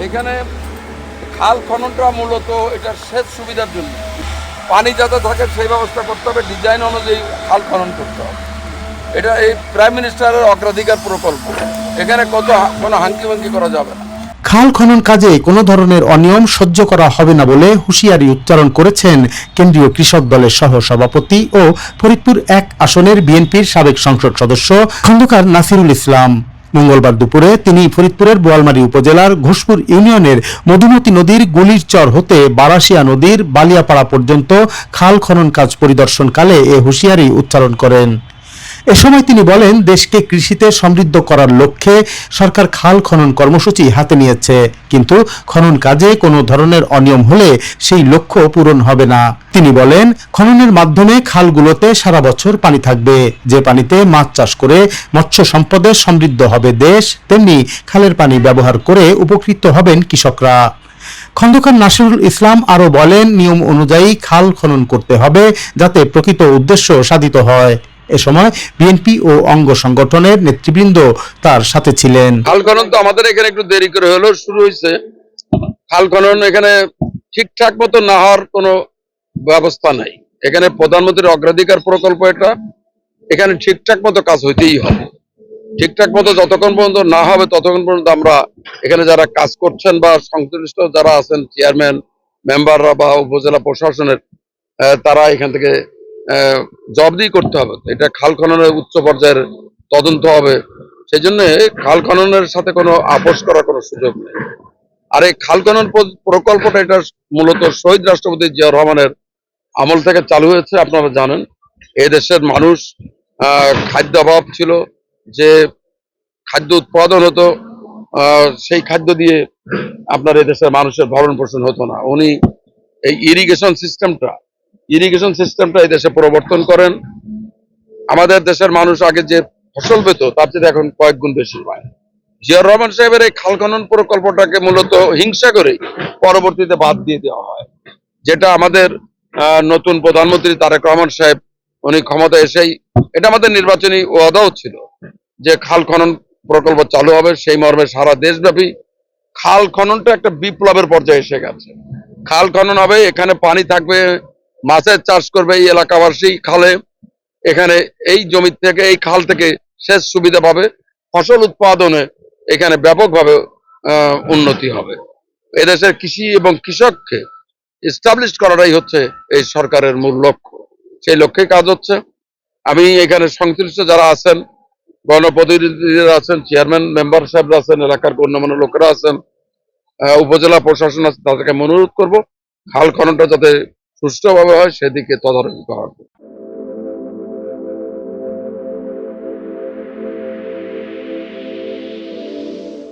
এখানে খাল খননটা মূলত এটার সেচ সুবিধার জন্য, পানি যাতে থাকে সেই ব্যবস্থা করতে হবে, ডিজাইন অনুযায়ী খাল খনন করতে হবে। এটা এই প্রাইম মিনিস্টারের অগ্রাধিকার প্রকল্প, এখানে কোনো হাঙ্কি করা যাবে না। খাল খনন কাজে কোনো ধরনের অনিয়ম সহ্য করা হবে না বলে হুঁশিয়ারি উচ্চারণ করেছেন কেন্দ্রীয় কৃষক দলের সহ সভাপতি ও ফরিদপুর 1 আসনের বিএনপির সাবেক সংসদ সদস্য খন্দকার নাসিরুল ইসলাম। মঙ্গলবার দুপুরে তিনি ফরিদপুরের বোয়ালমারী উপজেলার ঘোষপুর ইউনিয়নের মধুমতি নদীর গুলিরচর হতে বারাসিয়া নদীর বালিয়াপাড়া পর্যন্ত খাল খনন কাজ পরিদর্শনকালে এ হুঁশিয়ারি উচ্চারণ করেন। এ সময় তিনি বলেন, দেশকে কৃষিতে সমৃদ্ধ করার লক্ষ্যে সরকার খাল খনন কর্মসূচি হাতে নিয়েছে, কিন্তু খনন কাজে কোনো ধরনের অনিয়ম হলে সেই লক্ষ্য পূরণ হবে না। তিনি বলেন, খননের মাধ্যমে খালগুলোতে সারা বছর পানি থাকবে, যে পানিতে মাছ চাষ করে মৎস্য সম্পদে সমৃদ্ধ হবে দেশ, তেমনি খালের পানি ব্যবহার করে উপকৃত হবেন কৃষকরা। খন্দকার নাসিরুল ইসলাম আরো বলেন, নিয়ম অনুযায়ী খাল খনন করতে হবে যাতে প্রকৃত উদ্দেশ্য সাধিত হয়। এ সময় বিএনপি ও অঙ্গ সংগঠনের নেতৃবৃন্দ তার সাথে ছিলেন। খাল খনন তো আমাদের এখানে একটু দেরি করে হলেও শুরু হয়েছে। খাল খনন এখানে ঠিকঠাক মতো না হওয়ার কোনো ব্যবস্থা নাই। এখানে প্রধানমন্ত্রীর অগ্রাধিকার প্রকল্প, এটা এখানে ঠিকঠাক মতো কাজ হইতেই হবে। ঠিকঠাক মতো যতক্ষণ পর্যন্ত না হবে ততক্ষণ পর্যন্ত আমরা এখানে যারা কাজ করছেন বা সংশ্লিষ্ট যারা আছেন, চেয়ারম্যান, মেম্বাররা বা উপজেলা প্রশাসনের, তারা এখান থেকে জবাবদিহি করতে হবে। এটা খাল খননের উচ্চ পর্যায়ের তদন্ত হবে, সেই জন্য খাল খননের সাথে কোনো আপোষ করার কোনো সুযোগ নেই। আর এই খাল খনন প্রকল্পটা এটা মূলত শহীদ রাষ্ট্রপতি জিয়াউর রহমানের আমল থেকে চালু হয়েছে। আপনারা জানেন, এই দেশের মানুষ খাদ্য অভাব ছিল, যে খাদ্য উৎপাদন হতো সেই খাদ্য দিয়ে আপনার এই দেশের মানুষের ভরণ পোষণ হতো না। উনি এই ইরিগেশন সিস্টেমটা এই দেশে প্রবর্তন করেন। আমাদের দেশের মানুষ আগে যে ফসল পেত তার চেয়ে এখন কয়েক গুণ বেশি পায়। জিয়াউর রহমান সাহেবের এই খাল খনন প্রকল্পটাকে মূলত হিংসা করে পরবর্তীতে বাদ দিয়ে দেওয়া হয়, যেটা আমাদের নতুন প্রধানমন্ত্রী তারেক রহমান সাহেব উনি ক্ষমতা এসেই, এটা আমাদের নির্বাচনী ওয়াদাও ছিল যে খাল খনন প্রকল্প চালু হবে। সেই মর্মে সারা দেশব্যাপী খাল খননটা একটা বিপ্লবের পর্যায়ে এসে গেছে। খাল খনন হবে, এখানে পানি থাকবে, মাছের চাষ করবে এই এলাকাবাসী খালে, এখানে এই জমি থেকে এই খাল থেকে সেচ সুবিধা পাবে, ফসল উৎপাদনে এখানে ব্যাপকভাবে উন্নতি হবে। এদেশের কৃষি এবং কৃষককে এস্টাবলিশ করাটাই হচ্ছে এই সরকারের মূল লক্ষ্য, সেই লক্ষ্যে কাজ হচ্ছে। আমি এখানে সংশ্লিষ্ট যারা আছেন, গণপ্রতিনিধিরা আছেন, চেয়ারম্যান মেম্বার সাহেবরা আছেন, এলাকার গণ্যমান্য লোকেরা আছেন, উপজেলা প্রশাসন আছে, তাদেরকে অনুরোধ করব খাল খননটা যাতে সুষ্ঠুভাবে হয় সেদিকে তদারকি করা।